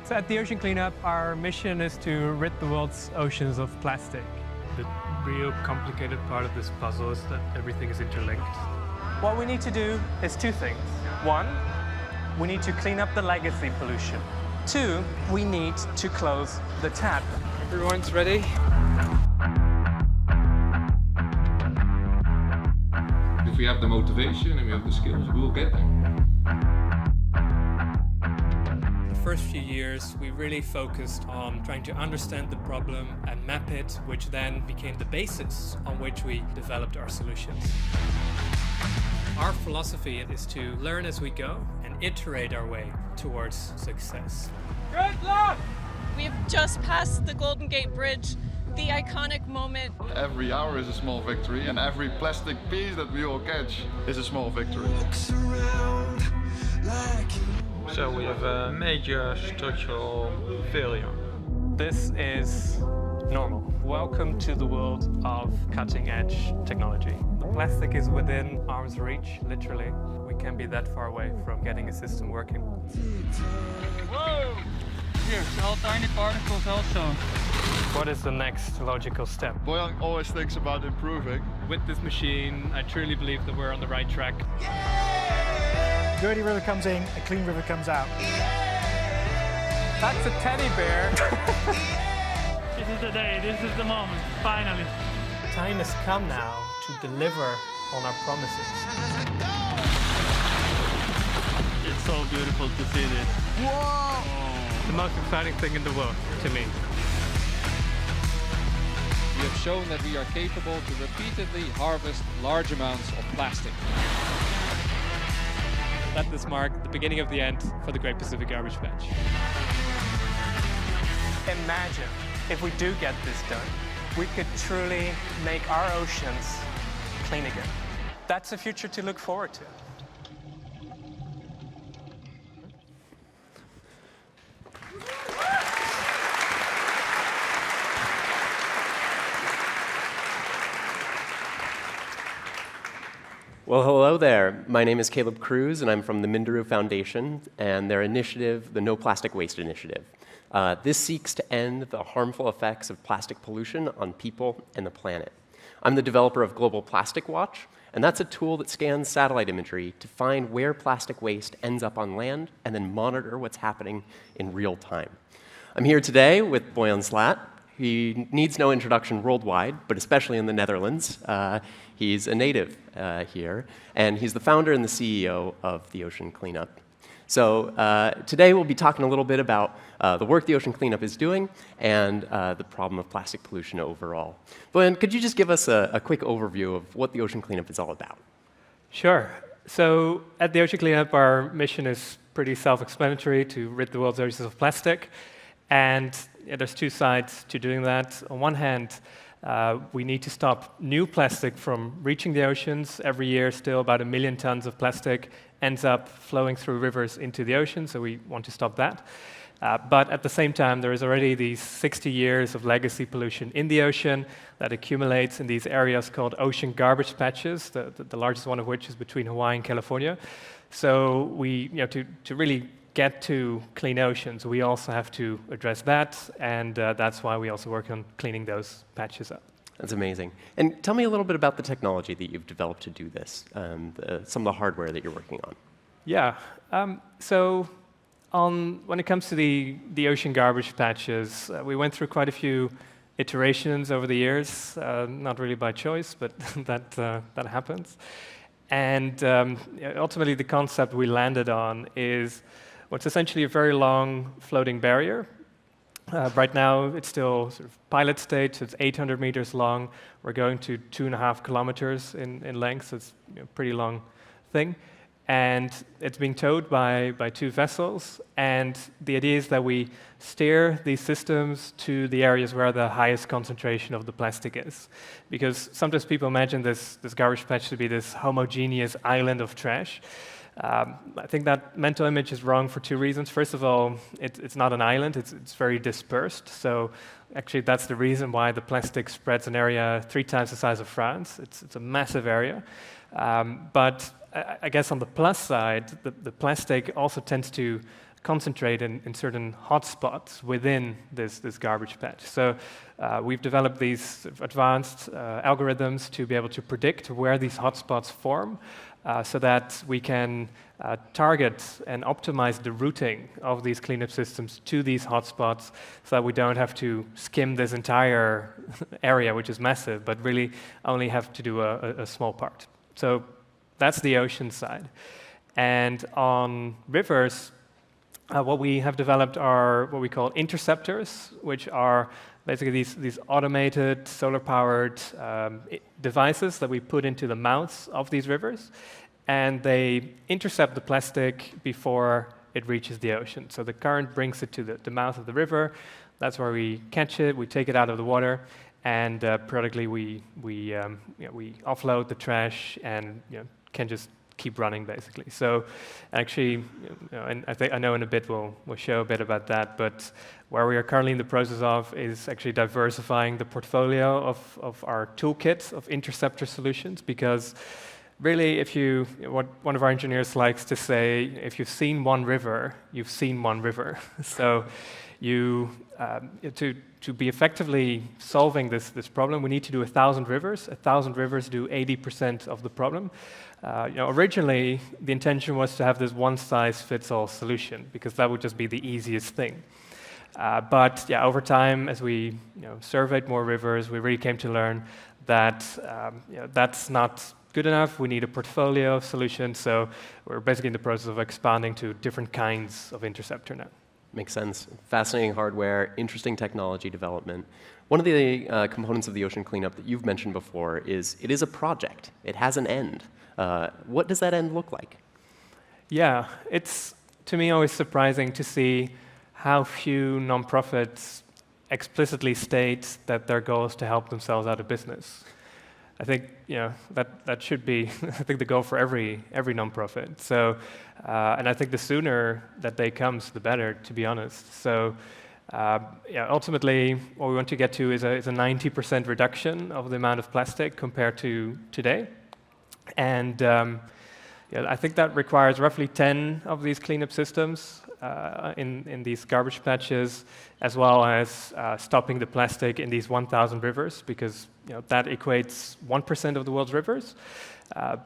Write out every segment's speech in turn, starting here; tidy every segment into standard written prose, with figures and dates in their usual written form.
So at the Ocean Cleanup, our mission is to rid the world's oceans of plastic. The real complicated part of this puzzle is that everything is interlinked. What we need to do is two things. One, we need to clean up the legacy pollution. Two, we need to close the tap. Everyone's ready? If we have the motivation and we have the skills, we will get there. The first few years, we really focused on trying to understand the problem and map it, which then became the basis on which we developed our solutions. Our philosophy is to learn as we go and iterate our way towards success. Good luck! We've just passed the Golden Gate Bridge, the iconic moment. Every hour is a small victory, and every plastic piece that we all catch is a small victory. So we have a major structural failure. This is normal. Welcome to the world of cutting-edge technology. The plastic is within arm's reach, literally. We can be that far away from getting a system working. Whoa! Here's all tiny particles also. What is the next logical step? Boyan always thinks about improving. With this machine, I truly believe that we're on the right track. Dirty river comes in, a clean river comes out. That's a teddy bear. This is the day, this is the moment, finally. The time has come now to deliver on our promises. It's so beautiful to see this. Whoa! The most exciting thing in the world, to me. We have shown that we are capable to repeatedly harvest large amounts of plastic. Let this mark the beginning of the end for the Great Pacific Garbage Patch. Imagine if we do get this done, we could truly make our oceans clean again. That's a future to look forward to. Well, hello there. My name is Caleb Kruse, and I'm from the Minderoo Foundation and their initiative, the No Plastic Waste Initiative. This seeks to end the harmful effects of plastic pollution on people and the planet. I'm the developer of Global Plastic Watch, and that's a tool that scans satellite imagery to find where plastic waste ends up on land and then monitor what's happening in real time. I'm here today with Boyan Slat. He needs no introduction worldwide, but especially in the Netherlands. He's a native here, and he's the founder and the CEO of the Ocean Cleanup. So today we'll be talking a little bit about the work the Ocean Cleanup is doing and the problem of plastic pollution overall. Boyan, could you just give us a quick overview of what the Ocean Cleanup is all about? Sure. So at the Ocean Cleanup, our mission is pretty self-explanatory: to rid the world's oceans of plastic. And there's two sides to doing that. On one hand, we need to stop new plastic from reaching the oceans. Every year, still about 1 million tons of plastic ends up flowing through rivers into the ocean, so we want to stop that. But at the same time, there is already these 60 years of legacy pollution in the ocean that accumulates in these areas called ocean garbage patches, the largest one of which is between Hawaii and California. So we, to really get to clean oceans, we also have to address that, and that's why we also work on cleaning those patches up. That's amazing. And tell me a little bit about the technology that you've developed to do this, some of the hardware that you're working on. Yeah. So when it comes to the ocean garbage patches, we went through quite a few iterations over the years, not really by choice, but that happens. And ultimately, the concept we landed on is what's essentially a very long floating barrier. Right now, it's still sort of pilot stage, so it's 800 meters long. We're going to 2.5 kilometers in length, so it's a pretty long thing. And it's being towed by 2 vessels. And the idea is that we steer these systems to the areas where the highest concentration of the plastic is. Because sometimes people imagine this garbage patch to be this homogeneous island of trash. I think that mental image is wrong for 2 reasons. First of all, it's not an island, it's very dispersed. So actually that's the reason why the plastic spreads an area 3 times the size of France. It's a massive area. But I guess on the plus side, the plastic also tends to concentrate in certain hotspots within this garbage patch. So we've developed these advanced algorithms to be able to predict where these hotspots form, so that we can target and optimize the routing of these cleanup systems to these hotspots, so that we don't have to skim this entire area, which is massive, but really only have to do a small part. So that's the ocean side. And on rivers, what we have developed are what we call interceptors, which are basically these automated solar-powered devices that we put into the mouths of these rivers, and they intercept the plastic before it reaches the ocean. So the current brings it to the mouth of the river. That's where we catch it, we take it out of the water, and periodically we offload the trash and can just keep running, basically. So actually, and I know in a bit we'll show a bit about that, but where we are currently in the process of is actually diversifying the portfolio of our toolkit of interceptor solutions, because really, what one of our engineers likes to say, if you've seen one river, you've seen one river. So to be effectively solving this problem, we need to do 1,000 rivers. 1,000 rivers do 80% of the problem. Originally, the intention was to have this one-size-fits-all solution, because that would just be the easiest thing. But over time, as we surveyed more rivers, we really came to learn that that's not good enough. We need a portfolio of solutions. So we're basically in the process of expanding to different kinds of interceptor now. Makes sense. Fascinating hardware, interesting technology development. One of the components of the ocean cleanup that you've mentioned before is it is a project. It has an end. What does that end look like? Yeah, it's, to me, always surprising to see how few nonprofits explicitly state that their goal is to help themselves out of business. I think that should be I think the goal for every nonprofit. So, and I think the sooner that day comes, the better, to be honest. So, ultimately, what we want to get to is a 90% reduction of the amount of plastic compared to today. And I think that requires roughly 10 of these cleanup systems in these garbage patches, as well as stopping the plastic in these 1,000 rivers, because that equates 1% of the world's rivers,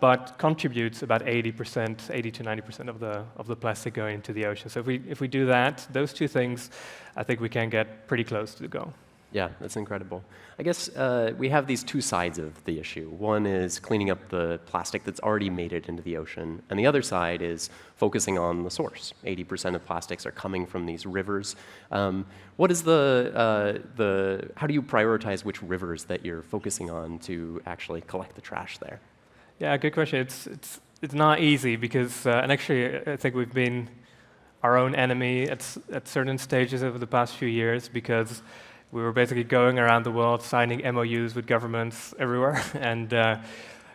but contributes about 80 to 90% of the plastic going into the ocean. So if we do that, those two things, I think we can get pretty close to the goal. Yeah, that's incredible. I guess we have these two sides of the issue. One is cleaning up the plastic that's already made it into the ocean, and the other side is focusing on the source. 80% of plastics are coming from these rivers. What is how do you prioritize which rivers that you're focusing on to actually collect the trash there? Yeah, good question. It's not easy because, and actually, I think we've been our own enemy at certain stages over the past few years, because we were basically going around the world signing MOUs with governments everywhere, and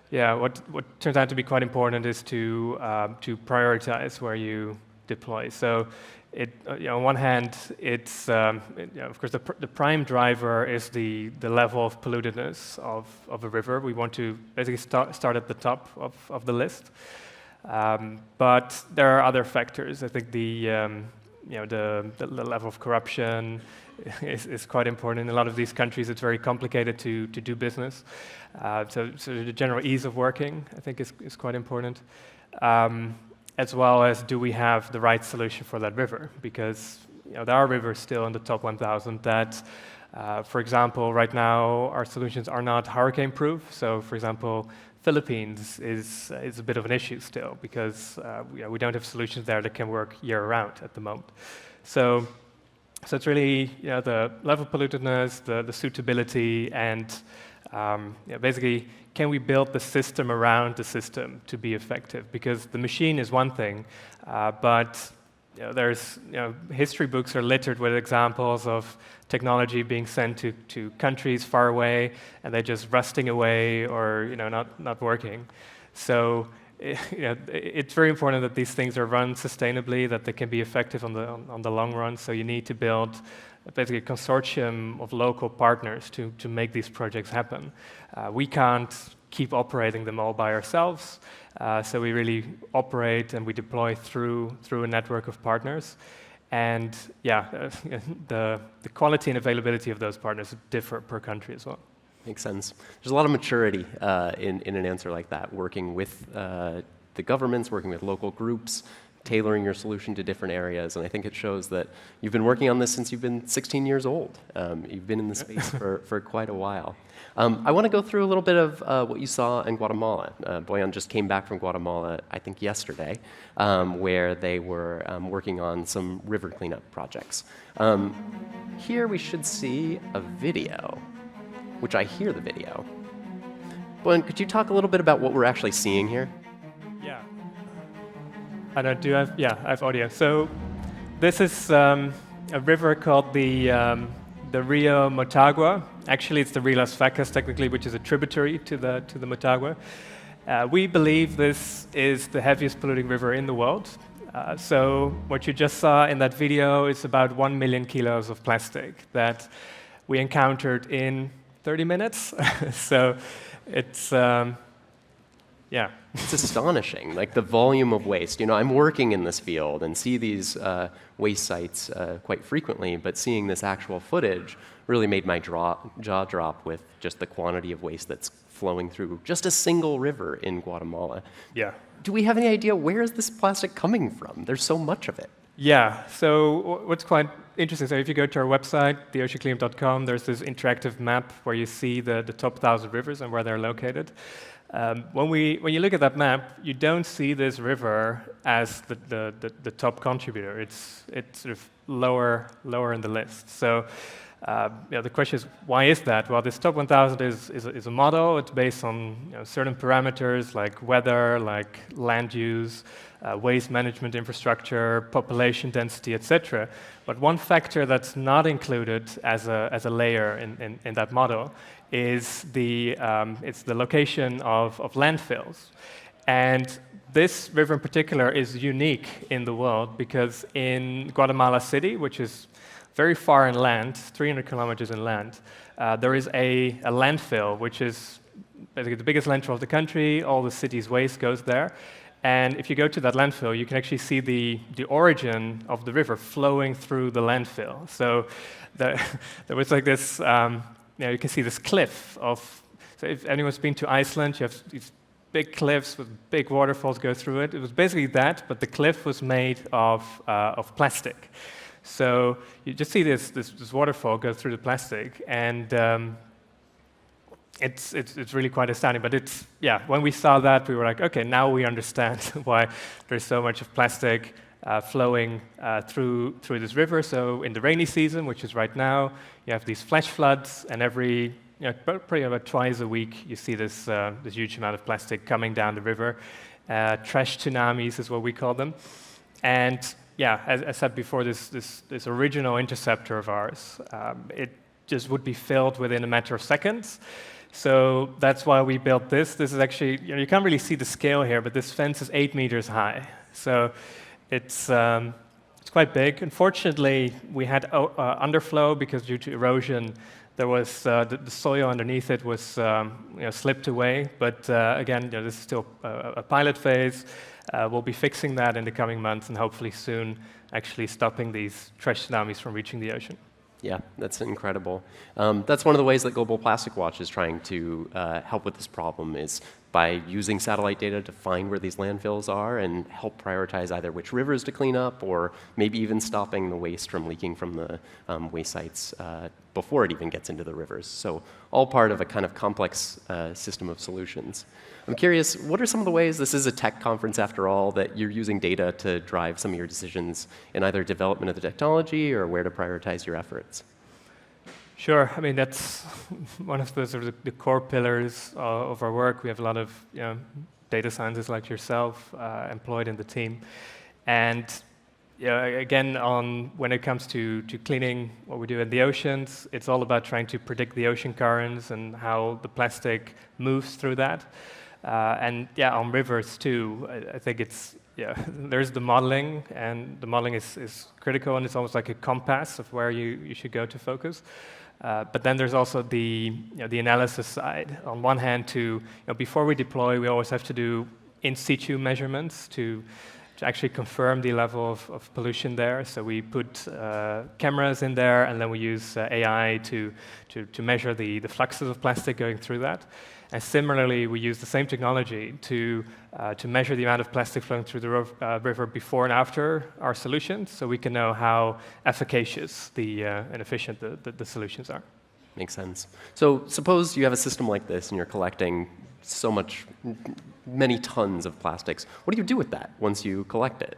what turns out to be quite important is to prioritize where you deploy. So, on one hand, it's of course the prime driver is the level of pollutedness of a river. We want to basically start at the top of the list, but there are other factors. I think the level of corruption is quite important. In a lot of these countries, it's very complicated to do business. So the general ease of working, I think, is quite important. As well as, do we have the right solution for that river? Because there are rivers still in the top 1,000 that, for example, right now our solutions are not hurricane-proof. So, for example, Philippines is a bit of an issue still, because we don't have solutions there that can work year-round at the moment. So it's really the level of pollutedness, the suitability, and basically, can we build the system around the system to be effective? Because the machine is one thing, but there's history books are littered with examples of technology being sent to countries far away, and they're just rusting away or not working. So it's very important that these things are run sustainably, that they can be effective on the long run. So you need to build basically a consortium of local partners to make these projects happen. We can't keep operating them all by ourselves, so we really operate and we deploy through a network of partners. And yeah, the quality and availability of those partners differ per country as well. Makes sense. There's a lot of maturity in an answer like that, working with the governments, working with local groups, tailoring your solution to different areas. And I think it shows that you've been working on this since you've been 16 years old. You've been in the space for quite a while. I want to go through a little bit of what you saw in Guatemala. Boyan just came back from Guatemala, I think yesterday, where they were working on some river cleanup projects. Here we should see a video, which I hear the video. Boyan, could you talk a little bit about what we're actually seeing here? Yeah. I have audio. So this is a river called the Rio Motagua. Actually, it's the Rio Las Vacas, technically, which is a tributary to the Motagua. We believe this is the heaviest polluting river in the world. So what you just saw in that video is about 1 million kilos of plastic that we encountered in 30 minutes. So it's, yeah. It's astonishing, like the volume of waste. You know, I'm working in this field and see these waste sites quite frequently, but seeing this actual footage really made my jaw drop with just the quantity of waste that's flowing through just a single river in Guatemala. Yeah. Do we have any idea where is this plastic coming from? There's so much of it. Yeah, so what's quite interesting, so if you go to our website, theoceancleanup.com, there's this interactive map where you see the top 1,000 rivers and where they're located. When you look at that map, you don't see this river as the top contributor. It's sort of lower in the list. So the question is, why is that? Well, this top 1,000 is a model. It's based on certain parameters like weather, like land use, waste management infrastructure, population density, etc. But one factor that's not included as a layer in that model is it's the location of landfills. And this river in particular is unique in the world because in Guatemala City, which is very far inland, 300 kilometers inland, there is a landfill, which is basically the biggest landfill of the country. All the city's waste goes there. And if you go to that landfill, you can actually see the origin of the river flowing through the landfill. So there was like this, you can see this cliff of, so if anyone's been to Iceland, you have these big cliffs with big waterfalls go through it. It was basically that, but the cliff was made of plastic. So you just see this waterfall go through the plastic, and it's really quite astounding. But when we saw that, we were like, okay, now we understand why there's so much of plastic flowing through this river. So in the rainy season, which is right now, you have these flash floods, and probably about twice a week, you see this huge amount of plastic coming down the river. Trash tsunamis is what we call them. And yeah, as I said before, this original interceptor of ours, it just would be filled within a matter of seconds. So that's why we built this. This is actually, you can't really see the scale here, but this fence is 8 meters high. So it's quite big. Unfortunately, we had underflow because due to erosion, there was the soil underneath it was slipped away. But again, this is still a pilot phase. We'll be fixing that in the coming months and hopefully soon actually stopping these trash tsunamis from reaching the ocean. Yeah, that's incredible. That's one of the ways that Global Plastic Watch is trying to help with this problem is by using satellite data to find where these landfills are and help prioritize either which rivers to clean up or maybe even stopping the waste from leaking from the waste sites before it even gets into the rivers. So all part of a kind of complex system of solutions. I'm curious, what are some of the ways, this is a tech conference after all, that you're using data to drive some of your decisions in either development of the technology or where to prioritize your efforts? Sure. I mean, that's one of the sort of the core pillars of our work. We have a lot of data scientists like yourself employed in the team. And again, when it comes to cleaning what we do in the oceans, it's all about trying to predict the ocean currents and how the plastic moves through that. And on rivers too, I think it's yeah, there's the modeling, and the modeling is critical, and it's almost like a compass of where you should go to focus. But then there's also the the analysis side. On one hand, before we deploy, we always have to do in situ measurements to actually confirm the level of pollution there. So we put cameras in there, and then we use AI to measure the fluxes of plastic going through that. And similarly, we use the same technology to measure the amount of plastic flowing through the river before and after our solutions, so we can know how efficacious and efficient the solutions are. Makes sense. So suppose you have a system like this and you're collecting many tons of plastics. What do you do with that once you collect it?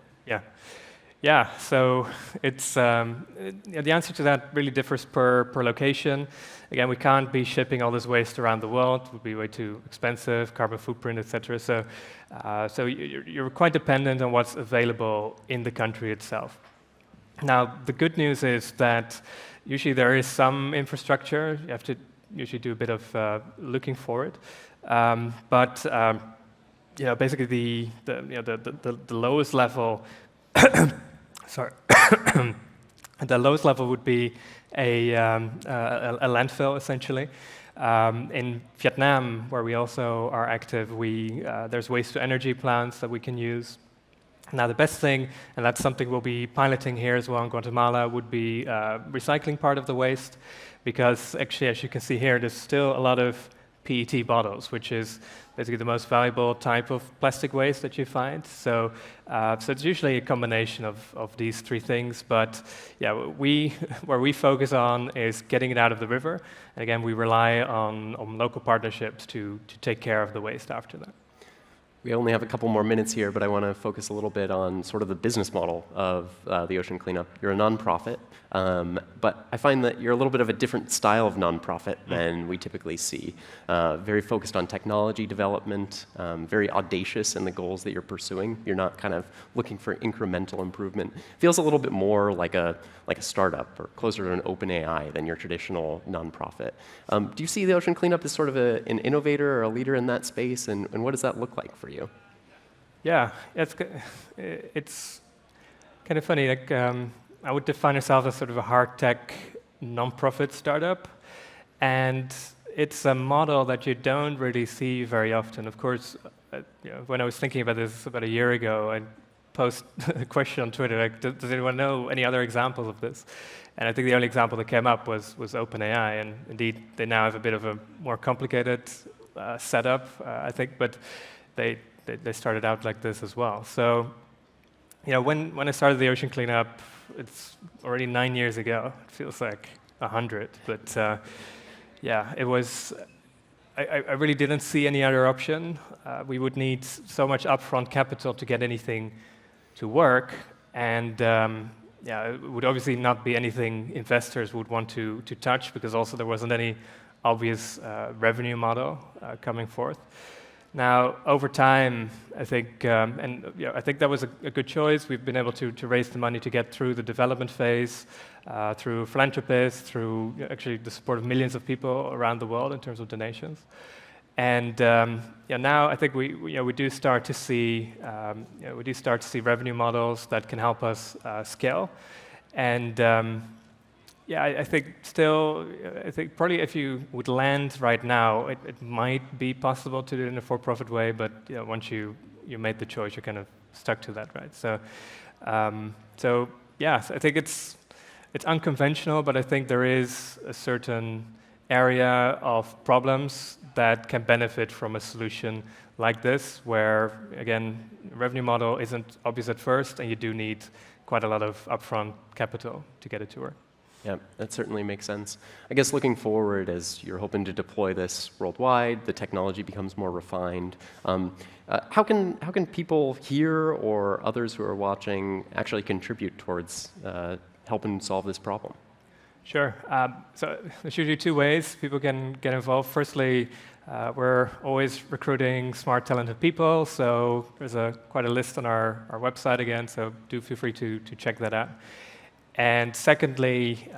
Yeah, so it's the answer to that really differs per location. Again, we can't be shipping all this waste around the world. It would be way too expensive, carbon footprint, etc. So you're quite dependent on what's available in the country itself. Now, the good news is that usually there is some infrastructure. You have to usually do a bit of looking for it. But basically the lowest level sorry, the lowest level would be a landfill, essentially. In Vietnam, where we also are active, there's waste-to-energy plants that we can use. Now, the best thing, and that's something we'll be piloting here as well in Guatemala, would be recycling part of the waste, because actually, as you can see here, there's still a lot of PET bottles, which is basically the most valuable type of plastic waste that you find. So it's usually a combination of these three things. But yeah, where we focus on is getting it out of the river. And again, we rely on local partnerships to take care of the waste after that. We only have a couple more minutes here, but I want to focus a little bit on sort of the business model of the ocean cleanup. You're a nonprofit, but I find that you're a little bit of a different style of nonprofit than we typically see. Very focused on technology development, very audacious in the goals that you're pursuing. You're not kind of looking for incremental improvement. Feels a little bit more like a startup, or closer to an open AI than your traditional nonprofit. Do you see the ocean cleanup as sort of an innovator or a leader in that space, and what does that look like for you? Yeah, it's kind of funny. Like I would define myself as sort of a hard tech non-profit startup, and it's a model that you don't really see very often. Of course, when I was thinking about this about a year ago, I posed a question on Twitter like, "Does anyone know any other examples of this?" And I think the only example that came up was OpenAI, and indeed they now have a bit of a more complicated setup, I think, but they started out like this as well. So, when I started the ocean cleanup, it's already 9 years ago. It feels like 100, but it was. I really didn't see any other option. We would need so much upfront capital to get anything to work, and it would obviously not be anything investors would want to touch, because also there wasn't any obvious revenue model coming forth. Now, over time, I think, I think that was a good choice. We've been able to raise the money to get through the development phase, through philanthropists, through actually the support of millions of people around the world in terms of donations. And now I think we do start to see revenue models that can help us scale. And I think probably if you would land right now, it might be possible to do it in a for-profit way, but once you made the choice, you're kind of stuck to that, right? So I think it's unconventional, but I think there is a certain area of problems that can benefit from a solution like this, where, again, revenue model isn't obvious at first, and you do need quite a lot of upfront capital to get it to work. Yeah, that certainly makes sense. I guess looking forward, as you're hoping to deploy this worldwide, the technology becomes more refined. How can people here or others who are watching actually contribute towards helping solve this problem? Sure. So there's usually two ways people can get involved. Firstly, we're always recruiting smart, talented people. So there's quite a list on our website again. So do feel free to check that out. And secondly,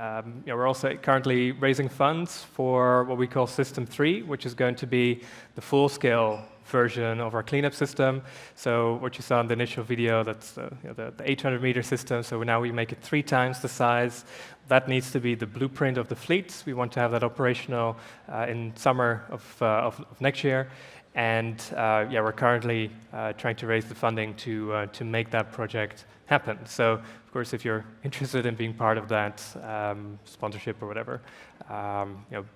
we're also currently raising funds for what we call System 3, which is going to be the full-scale version of our cleanup system. So what you saw in the initial video, that's the 800-meter system. So now we make it 3 times the size. That needs to be the blueprint of the fleet. We want to have that operational in summer of next year. And yeah, we're currently trying to raise the funding to make that project happen. So, of course, if you're interested in being part of that sponsorship or whatever,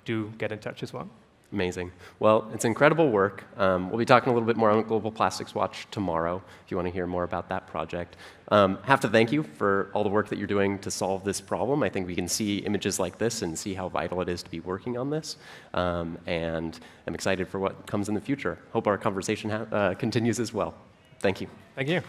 do get in touch as well. Amazing. Well, it's incredible work. We'll be talking a little bit more on Global Plastics Watch tomorrow, if you want to hear more about that project. Have to thank you for all the work that you're doing to solve this problem. I think we can see images like this and see how vital it is to be working on this. And I'm excited for what comes in the future. Hope our conversation continues as well. Thank you. Thank you.